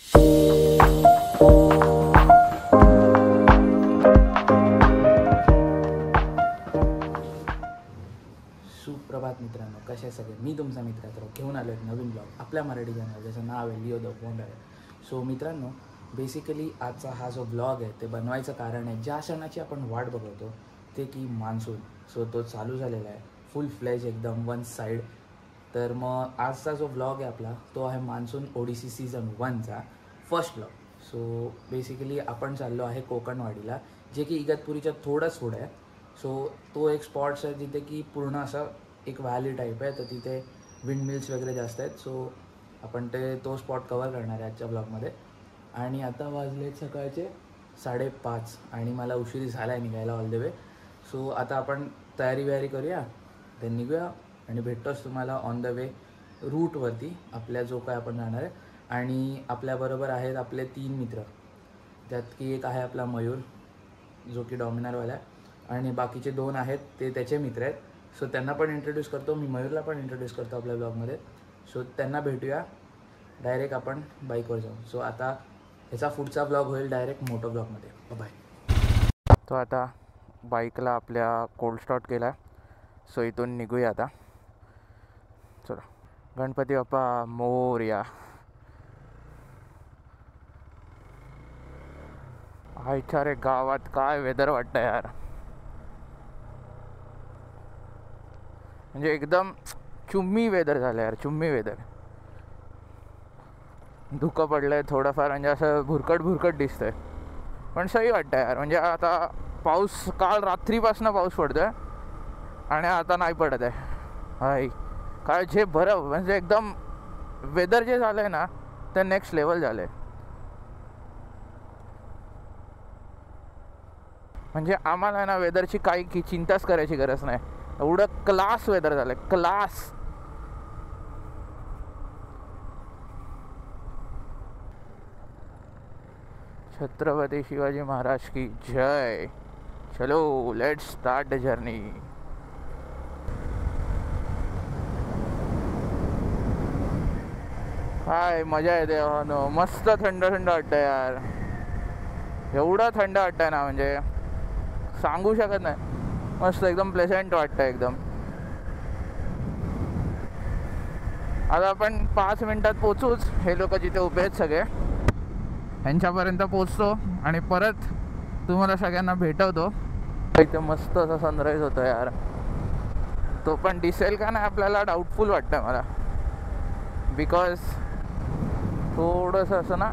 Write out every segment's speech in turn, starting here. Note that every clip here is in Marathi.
सुप्रभात मित्रांनो, कसे सगळे. मी तुमचा मित्र घेऊन आलो एक नवीन ब्लॉग आपल्या मराठी चॅनल, ज्याचं नाव आहे लिओ द फोंडर आहे. सो मित्रांनो, बेसिकली आजचा हा जो ब्लॉग आहे ते बनवायचं कारण आहे ज्या क्षणाची आपण वाट बघतो ते की मान्सून. सो तो चालू झालेला आहे फुल फ्लेज एकदम वन साईड. तर मग आजचा जो ब्लॉग आहे आपला तो आहे मान्सून ओडिसी सीझन 1चा फर्स्ट ब्लॉग. सो बेसिकली आपण चाललो आहे कोकणवाडीला, जे की इगतपुरीच्या थोडंच पुढं आहे. सो तो एक स्पॉट्स आहे जिथे की पूर्ण असं एक व्हॅली टाईप आहे, तर तिथे विंड मिल्स वगैरे जास्त आहेत. सो आपण तो स्पॉट कवर करणार आहे आजच्या ब्लॉगमध्ये. आणि आता वाजलेत सकाळचे 5:30 आणि मला उशीर झाला आहे निघायला ऑल द वे. सो आता आपण तयारी करूया, ते निघूया आणि भेटतोच तुम्हाला ऑन द वे रूटवरती आपल्या जो काय आपण जाणार आहे. आणि आपल्याबरोबर आहेत आपले 3 मित्र, त्यात की एक आहे आपला मयूर जो की डॉमिनारवाला आहे, आणि बाकीचे 2 आहेत ते त्याचे मित्र आहेत. सो त्यांना पण इंट्रोड्यूस करतो, मी मयूरला पण इंट्रोड्यूस करतो आपल्या ब्लॉगमध्ये. सो त्यांना भेटूया डायरेक्ट आपण बाईकवर जाऊ. सो आता ह्याचा पुढचा ब्लॉग होईल डायरेक्ट मोटो ब्लॉगमध्ये. बाय. तो आता बाईकला आपल्या कोल्ड स्टार्ट केला, सो इथून निघूया आता. चला, गणपती बाप्पा मोरया. आयच्या रे गावात काय वेदर वाटतं यार, म्हणजे एकदम चुम्मी वेदर झालं यार, चुम्मी वेदर. धुकं पडलं आहे थोडंफार, म्हणजे असं भुरकट दिसतंय, पण सही वाटतं यार. म्हणजे आता पाऊस काल रात्रीपासून पाऊस पडतो आहे आणि आता नाही पडत आहे. हाय काय जे बरं, म्हणजे एकदम वेदर जे झालं आहे ना ते नेक्स्ट लेवल झालं आहे. म्हणजे आम्हाला ना वेदरची काही चिंताच करायची गरज नाही, एवढं क्लास वेदर झालं आहे, क्लास. छत्रपती शिवाजी महाराज की जय. चलो लेट्स स्टार्ट द जर्नी. काय मजा येते हो, मस्त थंड वाटतं यार, एवढं थंड वाटतंय ना म्हणजे सांगू शकत नाही. मस्त एकदम प्लेझंट वाटतं एकदम. आता आपण 5 मिनिटात पोचूच. हे लोक जिथे उभे आहेत सगळे ह्यांच्यापर्यंत पोचतो आणि परत तुम्हाला सगळ्यांना भेटवतो. इथे मस्त असा सनराईज होतो यार, तो पण दिसेल का नाही आपल्याला डाऊटफुल वाटतं मला, बिकॉज थोडंसं असं ना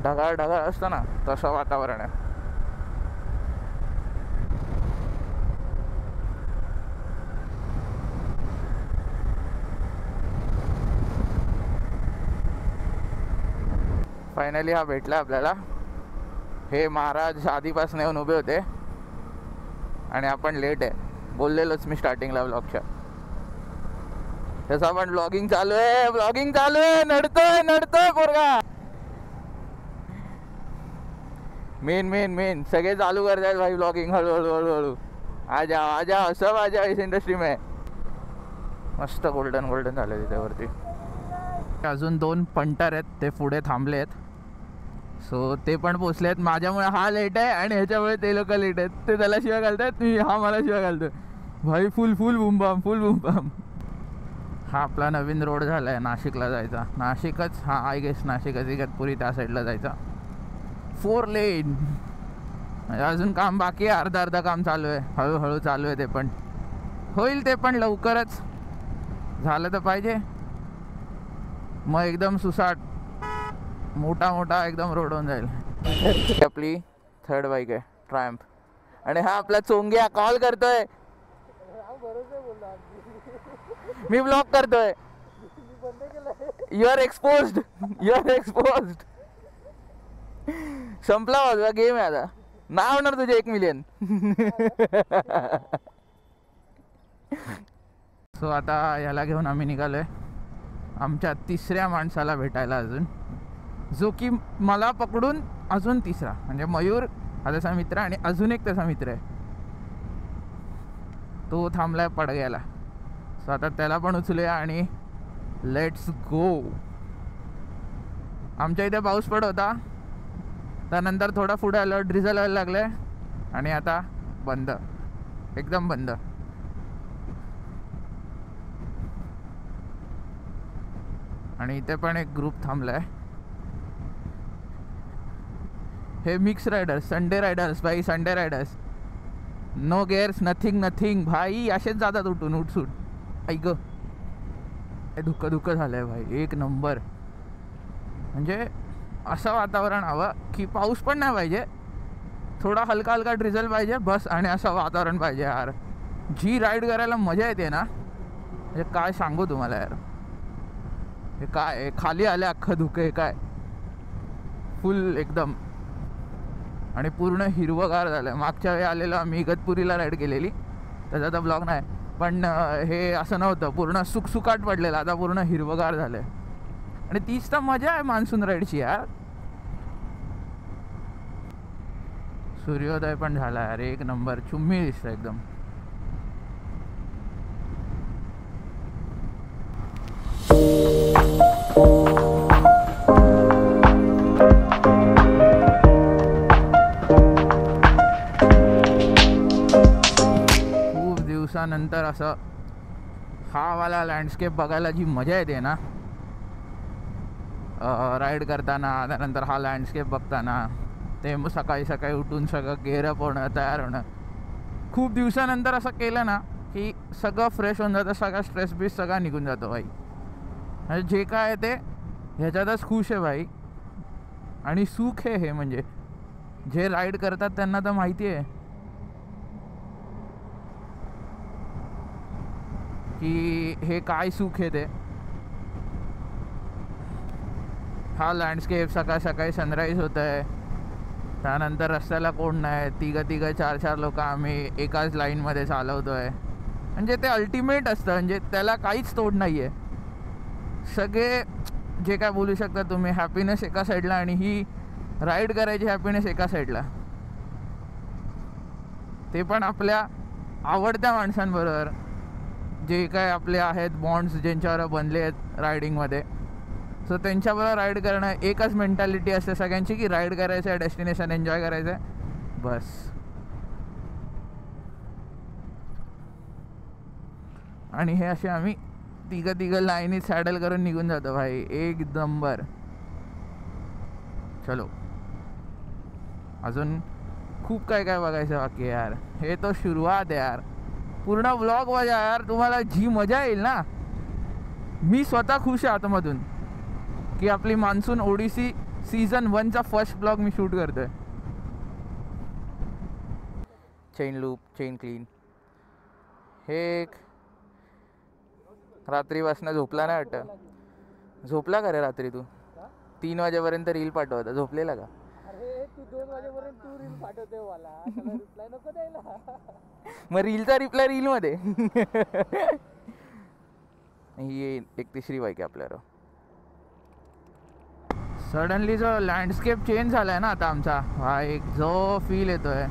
ढगाळ असतं ना तसं वातावरण आहे. फायनली हा भेटला आपल्याला. हे महाराज आधीपासून येऊन उभे होते आणि आपण लेट आहे, बोललेलोच मी स्टार्टिंगला ब्लॉगच्या. तसं पण ब्लॉगिंग चालू आहे, नडतोय पोरगा. मेन सगळे चालू करतायत भाई ब्लॉगिंग हळूहळू. आजा सब आजा इस इंडस्ट्री में. मस्त गोल्डन झालं तिथे वरती. अजून 2 पंटर आहेत, ते पुढे थांबले आहेत. सो ते पण पोचले आहेत. माझ्यामुळे हा लेट आहे आणि ह्याच्यामुळे ते लोक लेट आहेत. ते त्याला शिवाय घालतात, हा मला शिवाय घालतो भाई. फुल बुम बम. हा आपला नवीन रोड झाला आहे नाशिकला जायचा. नाशिकच, हा आय गेस नाशिकच, इगतपुरी त्या साईडला जायचा. 4 लेन. अजून काम बाकी आहे, अर्धा काम चालू आहे, हळूहळू चालू आहे. ते पण होईल, ते पण लवकरच झालं तर पाहिजे. मग एकदम सुसाट मोठा एकदम रोड होऊन जाईल. आपली 3rd बाईक आहे ट्रायम्फ, आणि हा आपला चोंग्या कॉल करतोय. मी ब्लॉक करतोय. You are exposed. संपला माझा गेम आहे आता, नाव होणार तुझे 1 मिलियन. सो आता ह्याला घेऊन आम्ही निघालोय आमच्या 3ऱ्या माणसाला भेटायला, अजून जो की मला पकडून अजून 3रा, म्हणजे मयूर हा त्याचा मित्र आणि अजून एक त्याचा मित्र आहे, तो थांबलाय पडग्याला. सो आता त्याला पण उचलूया आणि लेट्स गो. आमच्या इथे पाऊस पडत होता, त्यानंतर थोडा पुढे आलं ड्रिझल व्हायला लागलं आहे आणि आता बंद, एकदम बंद. आणि इथे पण एक ग्रुप थांबला आहे. हे मिक्स रायडर्स, संडे रायडर्स भाई, Sunday riders. No gears, nothing भाई, असेच जातात उठून उठसूट. ऐक धुकं धुकं झालं आहे भाई, एक नंबर. म्हणजे असं वातावरण हवं की पाऊस पण नाही पाहिजे, थोडा हलका हलका ड्रिझल पाहिजे बस, आणि असं वातावरण पाहिजे यार. जी राईड करायला मजा येते ना, म्हणजे काय सांगू तुम्हाला यार. हे काय खाली आले अख्खं धुकं, हे काय फुल एकदम, आणि पूर्ण हिरवगार झालं. मागच्या वेळी आलेलो आम्ही इगतपुरीला राईड केलेली, त्याचा तर ब्लॉग नाही, पण हे असं नव्हतं, पूर्ण सुकसुकाट पडलेलं. आता पूर्ण हिरवगार झालं आणि तीच तर मजा आहे मान्सून राईडची यार. सूर्योदय पण झाला यार, एक नंबर, चुम्मी दिसतं एकदम. खूप दिवसानंतर असं हा वाला लँडस्केप बघायला जी मजा येते ना राईड करताना, त्यानंतर हा लँडस्केप बघताना, ते मग सकाळी सकाळी उठून सगळं गेअरअप होणं, तयार होणं. खूप दिवसानंतर असं केलं ना की सगळं फ्रेश होऊन जातं, सगळा स्ट्रेस बीस सगळा निघून जातो भाई. म्हणजे जे काय आहे ते ह्याच्यातच खुश आहे भाई, आणि सुख आहे हे. म्हणजे जे राईड करतात त्यांना तर माहिती आहे की हे काय सुख आहे ते. हा लँडस्केप, सकाळ सकाळी सनराईज होत आहे, त्यानंतर रस्त्याला कोण नाही, तिघं 4 लोक आम्ही एकाच लाईनमध्ये चालवतो आहे. म्हणजे ते अल्टिमेट असतं, म्हणजे त्याला काहीच तोड नाही आहे. सगळे जे काय बोलू शकता तुम्ही, हॅपीनेस एका साईडला आणि ही राईड करायची हॅपीनेस एका साईडला, ते पण आपल्या आवडत्या माणसांबरोबर, जे काय आपले आहेत बॉन्ड्स ज्यांच्यावर बनले आहेत रायडिंगमध्ये. सो त्यांच्याबरोबर राईड करणं, एकच मेंटॅलिटी असते सगळ्यांची की राईड करायचं आहे, डेस्टिनेशन एन्जॉय करायचं आहे बस. आणि हे असे आम्ही तिघं लाईनीत सॅडल करून निघून जातो भाई, एक नंबर. चलो, अजून खूप काय काय बघायचं बाकी आहे यार. हे तो सुरुवात आहे यार, पूर्ण व्लॉग बघा यार, तुम्हाला जी मजा येईल ना. मी स्वतः खुश आहे आतमधून की आपली मान्सून ओडिसी सीझन 1चा फर्स्ट ब्लॉग मी शूट करतोय. Chain loop, chain clean. हे एक रात्रीपासून झोपला नाही वाटतं. झोपला का रे रात्री? तू 3 वाजेपर्यंत रील पाठवता, झोपलेला का? अरे तू 2 वाजेपर्यंत तू रील पाठवते मला, रिप्लाय नको द्यायला. मग रीलचा रिप्लाय रीलमध्ये. ही एक तिसरी बाईक आहे आपल्याला. सडनली जो लँडस्केप चेंज झाला आहे ना आता आमचा, हा एक जो फील येतो आहे.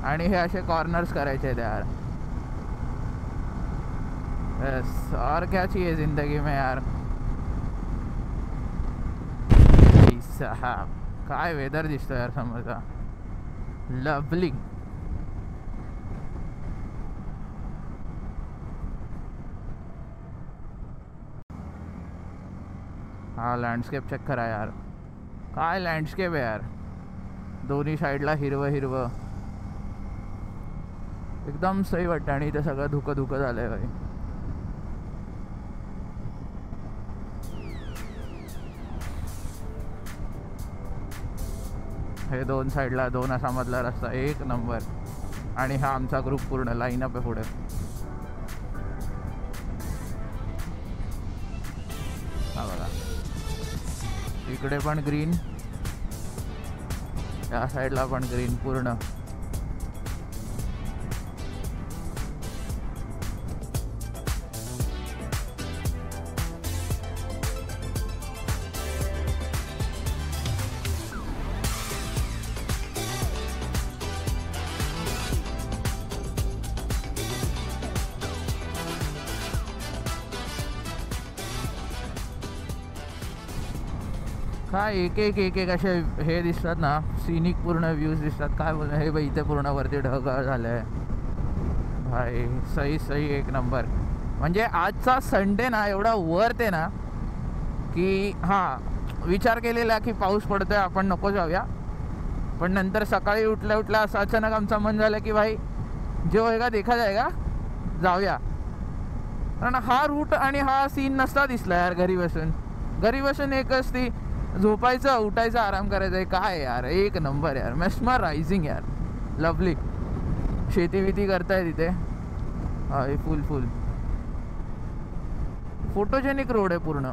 आणि हे असे कॉर्नर्स करायचे आहेत यार. बस और क्या चाहिए जिंदगी में यार. साहब काय वेदर दिसतो यार समोरचा, लवली. हा लँडस्केप चेक करा यार, काय लँडस्केप आहे यार. दोन्ही साईडला हिरवं हिरवं एकदम सही वाटतं. आणि इथे सगळं धुकं धुकं झालं आहे भाई. हे 2 साईडला 2 असा मधला रस्ता, एक नंबर. आणि हा आमचा ग्रुप पूर्ण लाईनअप आहे पुढे. हा बघा, इकडे पण ग्रीन, त्या साईडला पण ग्रीन पूर्ण. काय एक एक एक एक असे हे दिसतात ना, सिनिक पूर्ण व्ह्यूज दिसतात. काय बोलणं, हे बाई इथे पूर्ण वरती ढगाळ झालं आहे भाई. सही सही, एक नंबर. म्हणजे आजचा संडे ना एवढा वर्थ आहे ना की हां, विचार केलेला की पाऊस पडतोय आपण नको जाऊया, पण नंतर सकाळी उठल्या उठल्या असं अचानक आमचं मन झालं की भाई जो होएगा देखा जाएगा, जाऊया. कारण हा रूट आणि हा सीन नसता दिसला यार घरी बसून. घरी बसून एकच ती झोपायचं, उठायचं, आराम करायचं आहे. काय यार, एक नंबर यार, मेस्मरायझिंग यार, लवली. शेती विती करताय तिथे. हा, फुल फुल फोटोजेनिक रोड आहे पूर्ण.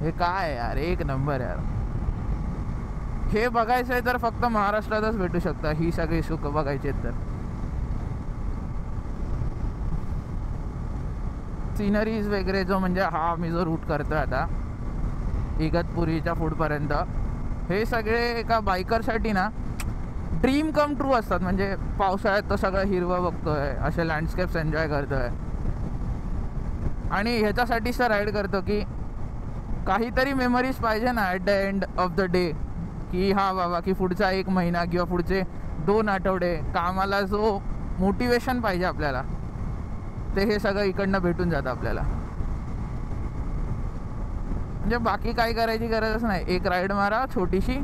हे काय यार, एक नंबर यार. हे बघायचं आहे तर फक्त महाराष्ट्रातच भेटू शकतं ही सगळी सुख बघायची आहेत तर. सिनरीज वगैरे जो म्हणजे हा मी जो रूट करतोय आता इगतपुरीच्या फूडपर्यंत, हे सगळे एका बायकरसाठी ना ड्रीम कम ट्रू असतात. म्हणजे पावसाळ्यात तो सगळं हिरवं बघतोय, असे लँडस्केप्स एन्जॉय करतोय आणि ह्याच्यासाठीच तर राईड करतो की काहीतरी मेमरीज पाहिजे ना at the end of the day. की हा बाबा, की पुढचा 1 महिना किंवा पुढचे 2 आठवडे कामाला जो मोटिवेशन पाहिजे आपल्याला, ते हे सगळं इकडनं भेटून जातं आपल्याला. म्हणजे बाकी काही करायची गरजच नाही. एक राईड मारा छोटीशी,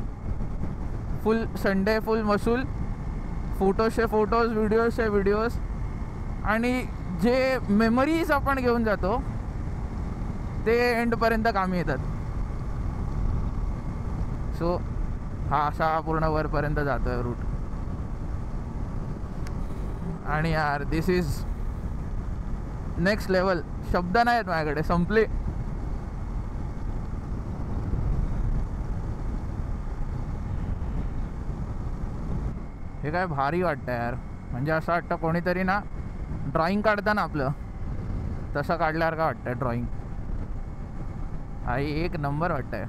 फुल संडे, फुल वसूल, फोटोजचे फोटोज, व्हिडिओजचे व्हिडिओज, आणि जे मेमरीज आपण घेऊन जातो ते एंडपर्यंत कामी येतात. सो हा असा पूर्ण वरपर्यंत जातो आहे रूट. आणि यार दिस इज नेक्स्ट लेवल. शब्द नाही आहेत माझ्याकडे, संपले. हे काय भारी वाटतं यार. म्हणजे असं वाटतं कोणीतरी ना ड्रॉइंग काढताना आपलं तसं काढल्यासारखं वाटतं ड्रॉइंग. आई एक नंबर वाटतंय.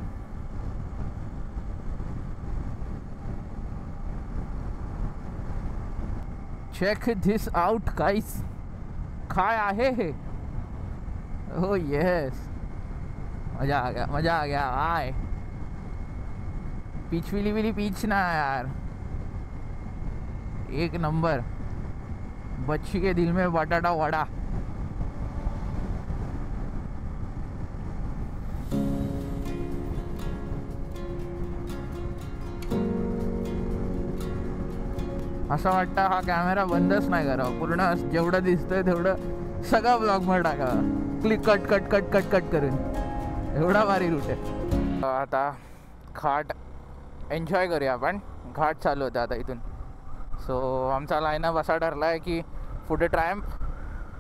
Check this out guys. काय आहे हे. हो येस, मजा आ गया, मजा आ गया. आय पीच विली विली पीच ना यार, एक नंबर. बच्ची के दिल में बटाटा वड़ा. असं वाटतं हा कॅमेरा बंदच नाही करावा, पूर्ण जेवढं दिसतंय तेवढं सगळं ब्लॉगमध्ये टाकावं. Click cut cut cut cut cut करून. एवढा भारी रूट आहे. आता घाट एन्जॉय करूया आपण. घाट चालू होतं आता इथून. सो आमचा लाईनअप असा ठरला आहे की पुढे ट्रॅम्प,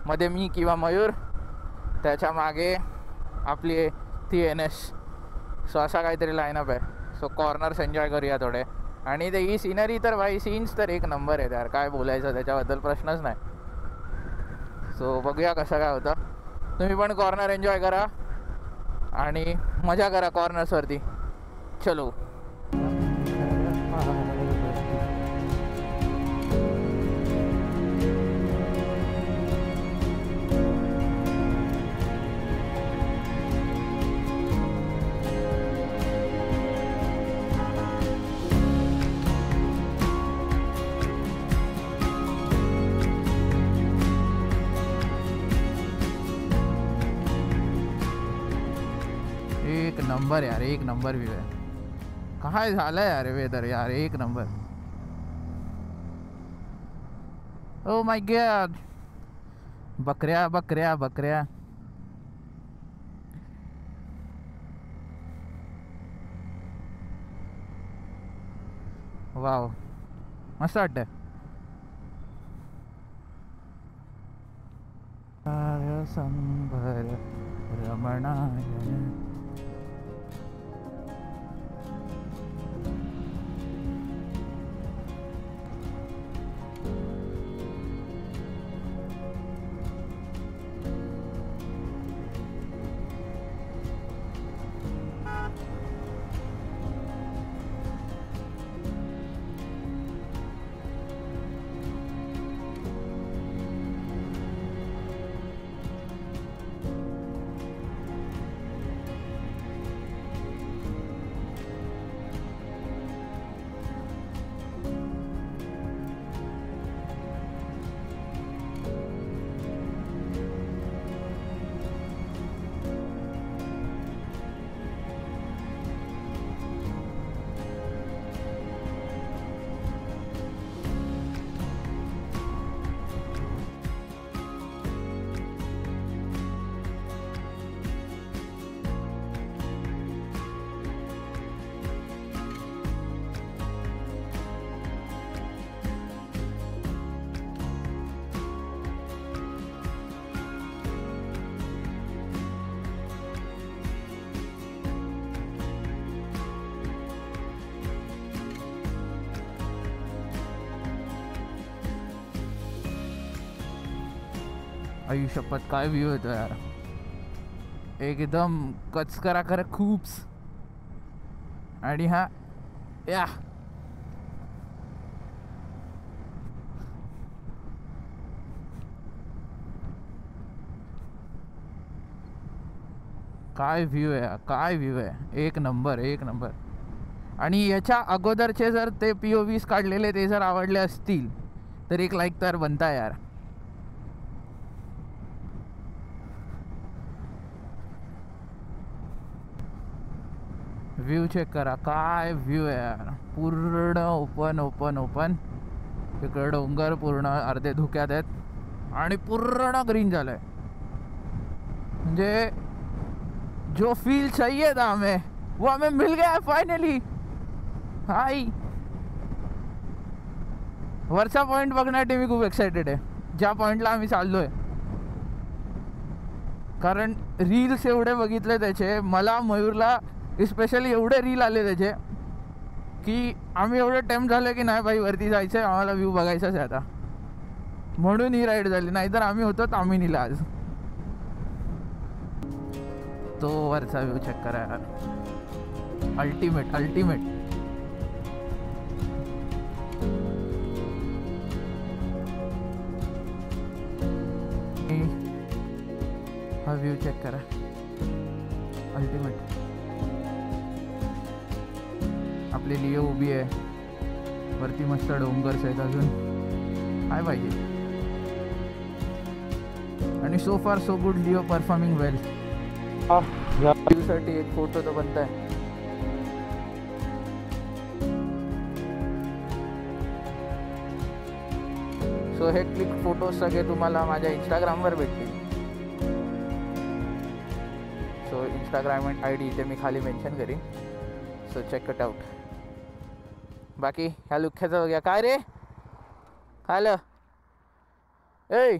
मध्ये मी किंवा मयूर, त्याच्या मागे आपली ती NS. सो असा काहीतरी लाईनअप आहे. सो कॉर्नर्स एन्जॉय करूया थोडे. आणि ते ही सिनरी तर भाई, सीन्स तर एक नंबर आहे यार, काय बोलायचं त्याच्याबद्दल, प्रश्नच नाही. सो बघूया कसं काय होतं. तुम्ही पण कॉर्नर एन्जॉय करा आणि मजा करा कॉर्नर्सवरती. चलो. एक नंबर यार, एक नंबर व्ह्यू आहे. काय झालं यार वेदर यार, एक नंबर. Oh my God. बकऱ्या बकऱ्या बकऱ्या. वाव, मस्त वाटतंय. संभर रमणाय. आयुष्यपत काय व्ह्यू येतो यार, एकदम कचकरा कर खूप्स. आणि हा या काय व्ह्यू आहे, काय व्ह्यू आहे, एक नंबर एक नंबर. आणि याच्या अगोदरचे जर ते POVs काढलेले ते जर आवडले असतील तर एक लाईक तर बनता यार. व्ह्यू चेक करा, काय व्ह्यू आहे यार, पूर्ण ओपन ओपन ओपन. इकडे डोंगर पूर्ण अर्धे धुक्यात आहेत आणि पूर्ण ग्रीन झालंय. म्हणजे जो फील चाहिए था हमें वो हमें मिल गया है फाइनली. हाय, वरचा पॉइंट बघण्यासाठी मी खूप एक्सायटेड आहे, ज्या पॉइंटला आम्ही चाललोय. कारण रील्स एवढे बघितले त्याचे, मला मयूरला स्पेशली एवढे रील आले त्याचे की आम्ही एवढे टेम्प्ट झाले की नाही भाई वरती जायचं आहे, आम्हाला व्ह्यू बघायचाच आहे आता. म्हणून ही राईड झाली, नाहीतर आम्ही होतो तामिनीला आज. तो वरचा व्ह्यू चेक करा यार, अल्टिमेट अल्टिमेट. हा व्ह्यू चेक करा, अल्टिमेट. आपली लिओ उभी आहे वरती, मस्त डोंगर्स आहेत अजून, काय पाहिजे. आणि सो फार सो गुड, लिओ परफॉर्मिंग वेल. या व्ह्यूसाठी एक फोटो तर बनत आहे. सो हे क्लिक फोटो सगळे तुम्हाला माझ्या इंस्टाग्रामवर भेटतील. सो इंस्टाग्राम ID इथे मी खाली मेन्शन करीन, सो चेक इट आउट. बाकी ह्या लुख्याचं बघूया. काय रे खायला ए,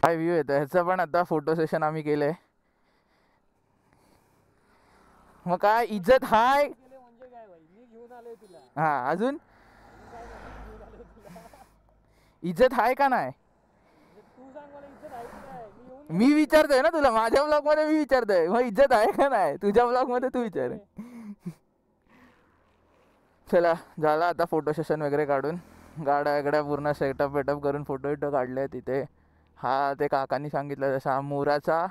काय व्ह्यू येतं ह्याचं. पण आता फोटो सेशन आम्ही केलंय. मग काय इज्जत हाय. हा अजून इज्जत हाय का नाही मी विचारतोय ना तुला, माझ्या ब्लॉग मध्ये मी विचारतोय, मग इज्जत आहे का नाही तुझ्या ब्लॉग मध्ये तू विचार. चला झाला आता फोटो सेशन वगैरे काढून, गाड्या पूर्ण सेटअप वेटअप करून फोटो काढले तिथे. हा ते काकांनी सांगितलं जसा मोराचा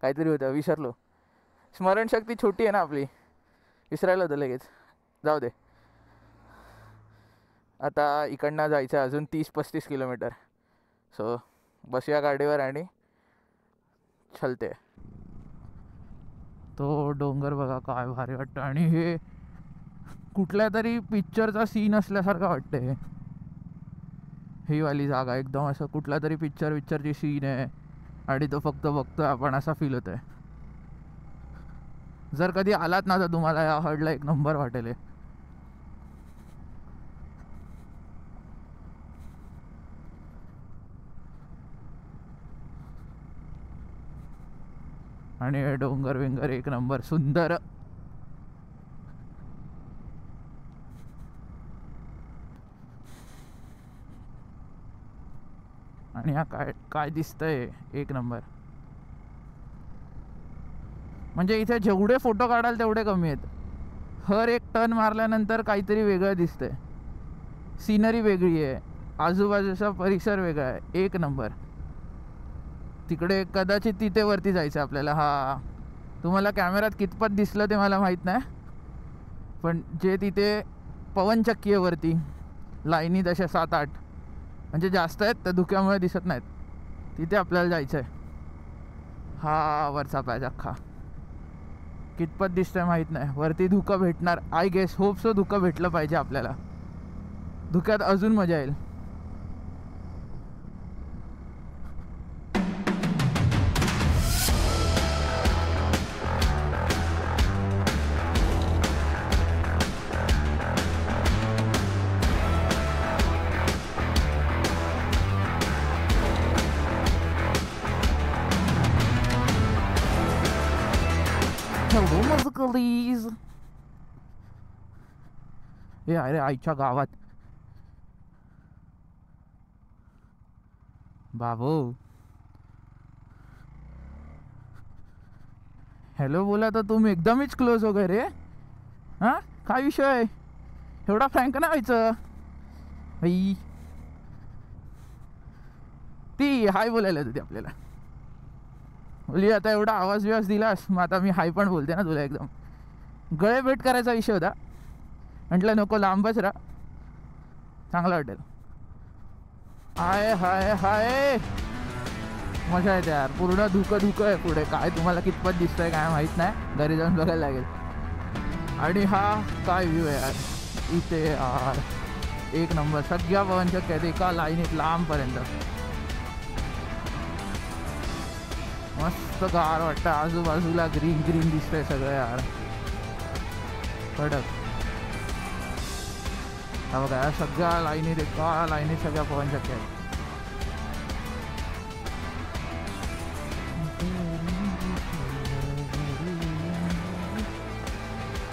काहीतरी होतं, विसरलो. स्मरणशक्ती छोटी आहे ना आपली, विसरायला होतं लगेच, जाऊ दे. आता इकडनं जायचं अजून 30-35 किलोमीटर. सो बसूया गाडीवर आणि चलते. तो डोंगर बघा काय भारी वाटतं, आणि हे कुठल्या तरी पिक्चरचा सीन असल्यासारखं वाटतं. ही वाली जागा एकदम असं कुठला तरी पिक्चरची सीन आहे आणि तो फक्त बघतोय आपण, असा फील होत आहे. जर कधी आलात ना तर तुम्हाला या हडला एक नंबर वाटेल. आणि डोंगर विंगर एक नंबर सुंदर. आणि हा काय काय दिसतंय एक नंबर. म्हणजे इथे जेवढे फोटो काढाल तेवढे कमी आहेत. हर एक टर्न मारल्यानंतर काहीतरी वेगळं दिसतंय, सीनरी वेगळी आहे, आजूबाजूचा परिसर वेगळा आहे, एक नंबर. तिकडे कदाचित तिथे वरती जायचं आपल्याला. हा तुम्हाला कॅमेऱ्यात कितपत दिसलं ते मला माहीत नाही, पण जे तिथे पवनचक्की आहे वरती, लाईनी तशा 7-8 म्हणजे जास्त आहेत, तर धुक्यामुळे दिसत नाहीत, तिथे आपल्याला जायचं आहे. हा वरचा पॅच अख्खा कितपत दिसतंय माहीत नाही. वरती धुकं भेटणार आय गेस, होप सो धुकं भेटलं पाहिजे आपल्याला, धुक्यात अजून मजा येईल. Hello musicalies. हे अरे आईच्या गावात बाबू हॅलो बोला तर तुम्ही एकदमच क्लोज हो गए रे. हां काय विषय एवढा फ्रँक नाही व्हायचं भाई. ती हाय बोलायला होती आपल्याला. बोली आता एवढा आवाज बिवाज दिलास मग आता मी हाय पण बोलते ना तुला. एकदम गळे भेट करायचा विषय होता. म्हटलं नको लांबच राहा चांगलं वाटेल. हाय हाय हाय मजा येते यार. पूर्ण धुकं आहे पुढे. काय तुम्हाला कितपत दिसतंय काय माहीत नाही. घरी जाऊन बघायला लागेल. आणि हा काय व्ह्यू आहे यार इथे यार. एक नंबर. सगळ्या पवनचक्क्या आहेत एका लाईनीत लांबपर्यंत. मस्त गार वाटतं. आजूबाजूला ग्रीन ग्रीन दिसतंय सगळं यार. कडक. हा बघा या सगळ्या लाईनीत एका लाईनीत सगळ्या पवनचक्क्या आहेत.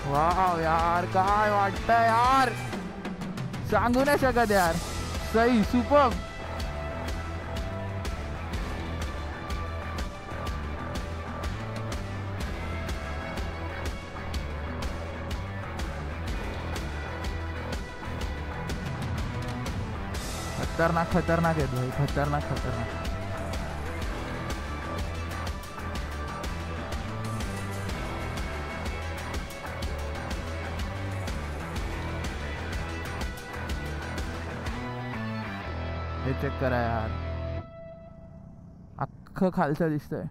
वाव यार काय वाटतंय यार सांगू नाही शकत यार. सही सुपर. खतरनाक खतरनाक आहे भाई. खतरनाक खतरनाक. हे चेक करा यार. अख्खं खालचं दिसतंय.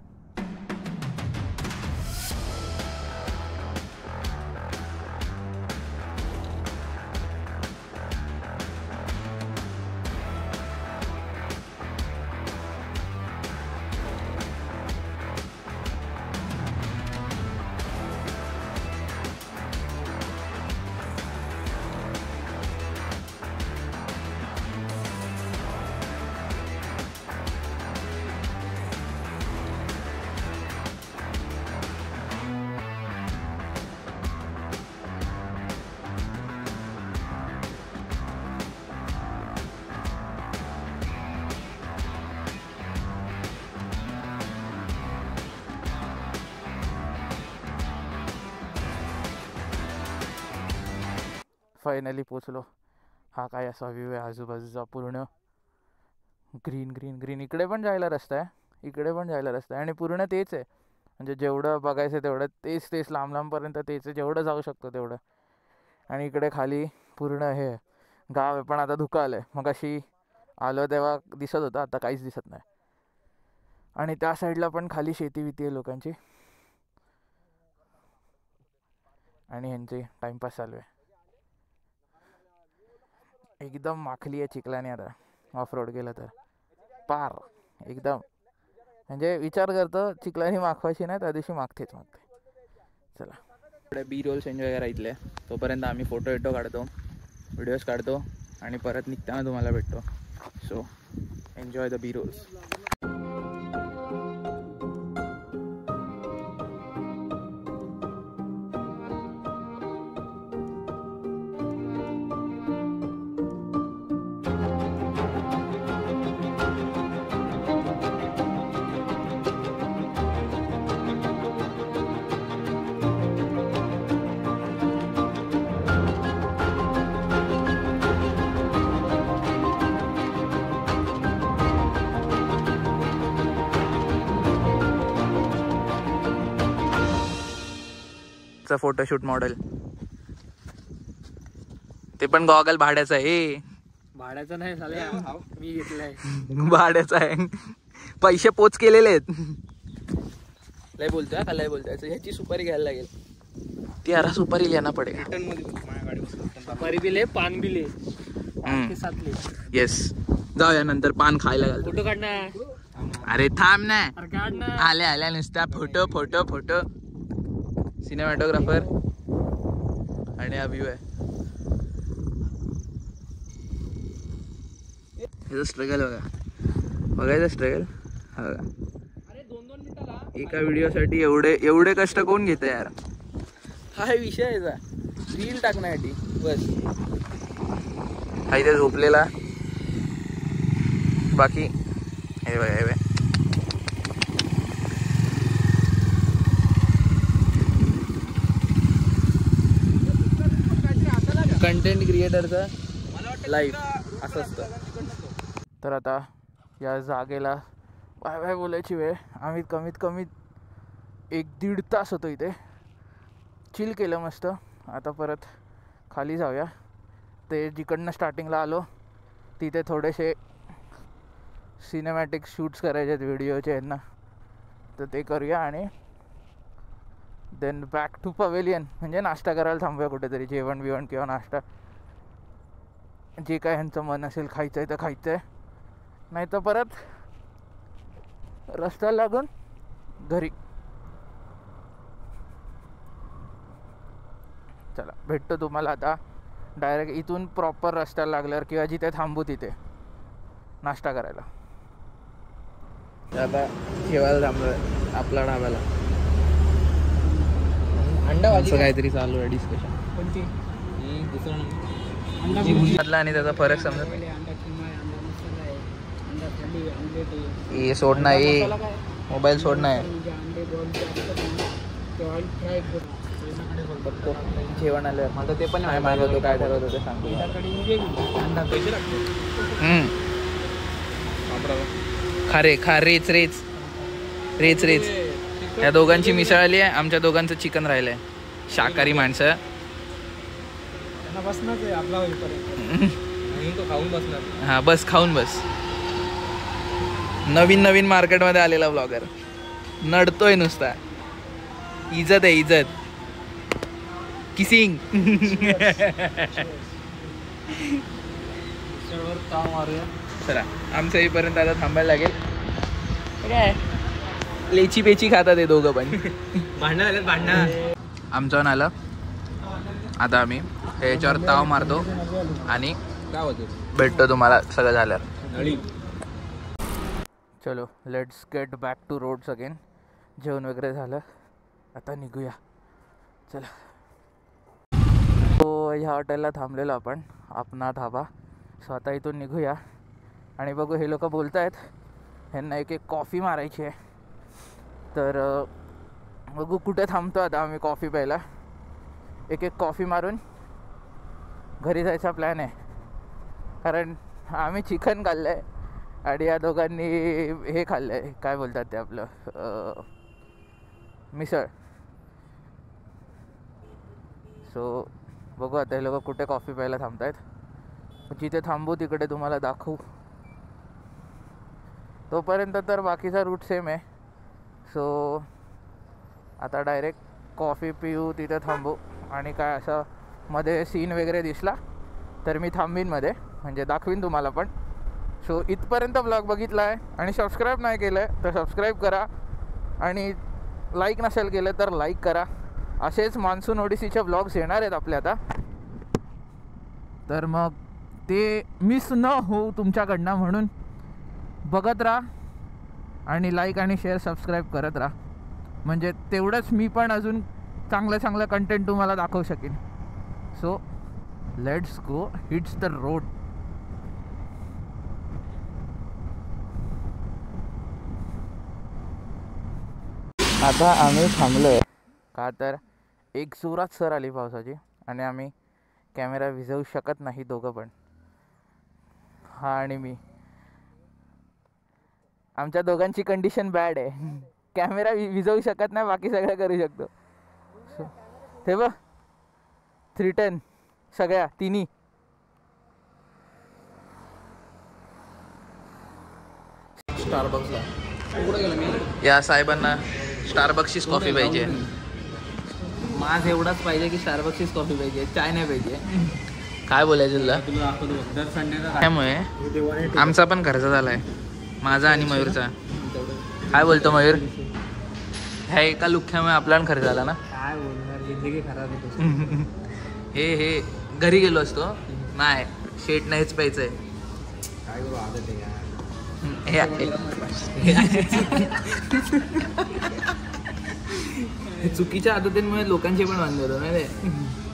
फायनली पोचलो. हा काय असा व्ह्यू आहे आजूबाजूचा. पूर्ण ग्रीन ग्रीन ग्रीन. इकडे पण जायला रस्ता आहे. इकडे पण जायला रस्ता आहे. आणि पूर्ण तेच आहे. म्हणजे जेवढं बघायचं तेवढं तेच लांब लांबपर्यंत तेच आहे. जेवढं जाऊ शकतो तेवढं. आणि इकडे खाली पूर्ण हे गाव आहे. पण आता धुकं आलं आहे. मग अशी आलं तेव्हा दिसत होतं. आता काहीच दिसत नाही. आणि त्या साईडला पण खाली शेती बिती आहे लोकांची. आणि ह्यांची टाईमपास चालू आहे. एकदम माखली आहे चिखलाने. आता ऑफ रोड गेलं तर पार एकदम. म्हणजे विचार करतो चिखलाने माखवायची नाही त्या दिवशी मागतेच. चला इकडे बी रोल्स एन्जॉय करा इथले. तोपर्यंत आम्ही फोटो काढतो व्हिडिओज काढतो आणि परत निघताना तुम्हाला भेटतो. So enjoy the B rolls. Photoshoot model. ते पण गॉगल भाड्याचा आहे. भाड्याचा नाही झालं मी घेतलाय. भाड्याचा आहे. पैसे पोच केलेले आहेत. लय बोलतोय का लय बोलतोय. ह्याची सुपारी घ्यायला लागेल. ती यार सुपारी लिहाना पडेल. रिटर्न मध्ये सुपारी बिले पान बिले साथ ले. येस जाऊया नंतर पान खायला घाल. फोटो काढणार. अरे थांब ना. काढणार. आल्या नुसता फोटो फोटो फोटो. सिनेमॅटोग्राफर आणि हा व्ह्यू आहे. ह्याचं स्ट्रगल बघायचं स्ट्रगल. हा बघा एका व्हिडिओसाठी एवढे कष्ट कोण घेतं यार. हा विषय आहे याचा. रील टाकण्यासाठी बस. हा इथे झोपलेला. बाकी हे बघा हे बघा. कंटेंट क्रिएटरचं लाईफ असं असतं. तर आता या जागेला बाय बाय बोलायची वेळ. आम्ही कमीत कमी 1-1.5 तास होतो इथे. चिल केलं मस्त. आता परत खाली जाऊया. ते जिकडनं स्टार्टिंगला आलो तिथे थोडेसे सिनेमॅटिक शूट्स करायचे आहेत व्हिडिओचे यांना, तर ते करूया आणि देन बॅक टू पवेलियन. म्हणजे नाश्ता करायला थांबूया कुठेतरी, जेवण बिवण किंवा नाश्ता जे काय ह्यांचं मन असेल खायचं आहे तर खायचं आहे, नाही तर परत रस्त्याला लागून घरी. चला भेटतो तुम्हाला आता डायरेक्ट इथून प्रॉपर रस्त्याला लागल्यावर किंवा जिथे थांबू तिथे नाश्ता करायला. आता जेवायला थांबलो आपल्या डाब्याला. अंडा भाजी काहीतरी चालू आहे डिस्कशन. आणि त्याचा फरक समजत नाही. हे सोड नाही, मोबाईल सोड नाही. जेवण आलं मला ते पण मागवतो, काय ठरवतो ते सांगतो. खारे खा रेच रेच रेच रेच. या दोघांची मिसळ आली आहे, आमच्या दोघांचं चिकन राहिलंय. शाकाहारी माणसं हा बस खाऊन बस. नवीन नवीन मार्केटमध्ये आलेला ब्लॉगर नडतोय नुसता. इज्जत आहे इज्जत. किसिंग. चला आमच्या इथपर्यंत आता थांबायला लागेल. काय लेची पेची खातात हे दोघं पण. भांडण आलं भांडण. आमचं आलं. आता आम्ही याच्यावर ताव मारतो आणि भेटतो तुम्हाला सगळं झाल्यावर. चलो let's get back to roads again. जेवण वगैरे झालं, आता निघूया. चला. तो ह्या हॉटेलला थांबलेलो आपण, अपना धाबा. सो आता इथून निघूया आणि बघू. हे लोक बोलत आहेत ह्यांना एक कॉफी मारायची आहे, तर बघू कुठे थांबतो आता आम्ही कॉफी प्यायला. एक कॉफी मारून घरी जायचा प्लॅन आहे, कारण आम्ही चिकन खाल्लं आहे आणि या दोघांनी हे खाल्लं आहे, काय बोलतात ते आपलं मिसळ. सो बघू आता हे लोक कुठे कॉफी प्यायला थांबत आहेत. जिथे थांबू तिकडे तुम्हाला दाखवू. तोपर्यंत तर बाकीचा रूट सेम आहे. सो आता डायरेक्ट कॉफी पिऊ, तिथे थांबू आणि काय असं मध्ये सीन वगैरे दिसला तर मी थांबीन मध्ये, म्हणजे दाखवीन तुम्हाला पण. सो इथपर्यंत ब्लॉग बघितला आहे आणि सबस्क्राईब नाही केलं आहे तर सबस्क्राईब करा आणि लाईक नसेल केलं तर लाईक करा. असेच मान्सून ओडिसीचे ब्लॉग्स येणार आहेत आपले आता, तर मग ते मिस न होऊ तुमच्याकडनं म्हणून बघत राहा आणि लाईक आणि शेअर सबस्क्राईब करत राहा. म्हणजे तेवढंच मी पण अजून चांगलं चांगलं कंटेंट तुम्हाला दाखवू शकेन. So let's go, hits the road. आता आम्ही थांबलो आहे का तर एक जोरात सर आली पावसाची आणि आम्ही कॅमेरा विझवू शकत नाही दोघं पण, हा आणि मी. आमच्या दोघांची कंडिशन बॅड आहे. कॅमेरा विझवू शकत नाही, बाकी सगळं करू शकतो. ते बघ 310 सगळ्या तिन्ही. स्टारबक्सला या साहेबांना स्टारबक्सचीच कॉफी पाहिजे. माझ एवढाच पाहिजे की स्टारबक्सचीच कॉफी पाहिजे, चाय नाही पाहिजे. काय बोलायचं तुला? त्यामुळे आमचा पण खर्च झालाय, माझा आणि मयूरचा. काय बोलतो मयूर? ह्या एका लुख्यामुळे आपला खर्च झाला ना. काय बोलणार, जिंदगी खराब होतो. हे घरी गेलो असतो नाही, शेट नाहीच प्यायचंय. काय करू, आदत आहे यार. चुकीच्या आदतींमुळे लोकांचे पण वांदे होतो नाही.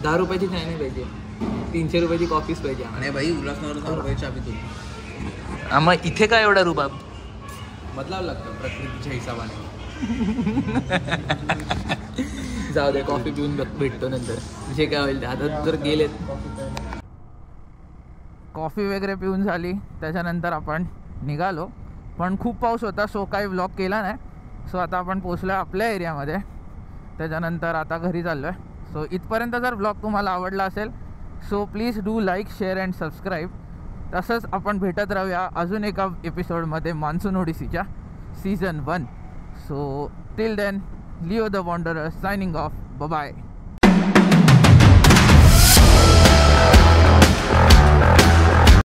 10 रुपयाची चाय नाही पाहिजे, 300 रुपयाची कॉफीच पाहिजे. आणि भाई उल्हासनगर 10 रुपयाची चहा पितो. मग इथे काय एवढा रुबाब? बदलावं लागतं प्रकृतीच्या हिशोबाने. जाऊ दे, कॉफी पिऊन भेटतो नंतर, जे काय होईल. आता तर गेलेत. कॉफी वगैरे पिऊन झाली, त्याच्यानंतर आपण निघालो. पण खूप पाऊस होता, सो काही व्लॉग केला नाही. सो आता आपण पोचलो आहे आपल्या एरियामध्ये. त्याच्यानंतर आता घरी चाललो आहे. सो इथपर्यंत जर व्लॉग तुम्हाला आवडला असेल so please do like, share and subscribe. तसंच आपण भेटत राहूया अजून एका एपिसोडमध्ये मान्सून ओडिसीच्या season 1. So till then, Leo the wanderer signing off. Bye.